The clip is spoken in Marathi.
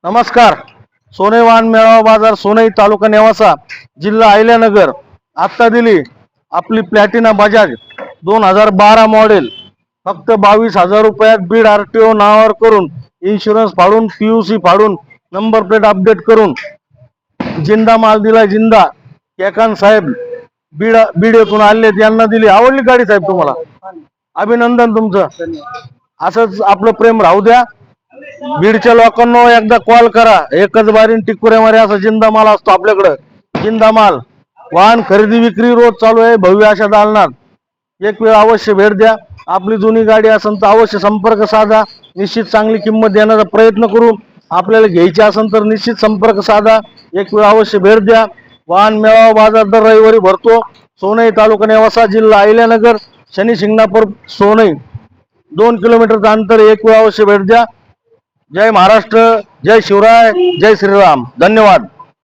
नमस्कार. सोने वाहन मेळावा बाजार सोनई तालुका नेवासा जिल्हा अहिल्यानगर आता दिली आपली प्लॅटिना बजाज 2012 मॉडेल फक्त 22,000 रुपयात बीड आरटीओ नावावर करून इन्शुरन्स फाडून पीयूसी फाडून नंबर प्लेट अपडेट करून जिंदा माल दिला. जिंदा केकान साहेब बीड येथून आले, यांना दिली. आवडली गाडी साहेब तुम्हाला? अभिनंदन तुमचं. असंच आपलं प्रेम राहू द्या. बीडच्या लोकांना एकदा कॉल करा. एकच बारीन टिकुऱ्या मारे असा जिंदा माल असतो आपल्याकडे. जिंदा माल वाहन खरेदी विक्री रोज चालू आहे भव्य अशा दालनात. एक वेळ अवश्य भेट द्या. आपली जुनी गाडी असेल तर अवश्य संपर्क साधा. निश्चित चांगली किंमत देण्याचा प्रयत्न करू. आपल्याला घ्यायची असेल तर निश्चित संपर्क साधा. एक वेळ अवश्य भेट द्या. वाहन मेळावा बाजार दर रविवारी भरतो. सोनई तालुका नेवासा जिल्हा अहिल्यानगर शनी शिंगणापूर सोनई 2 किलोमीटरचं अंतर. एक वेळ अवश्य भेट द्या. जय महाराष्ट्र, जय शिवराय, जय श्रीराम. धन्यवाद.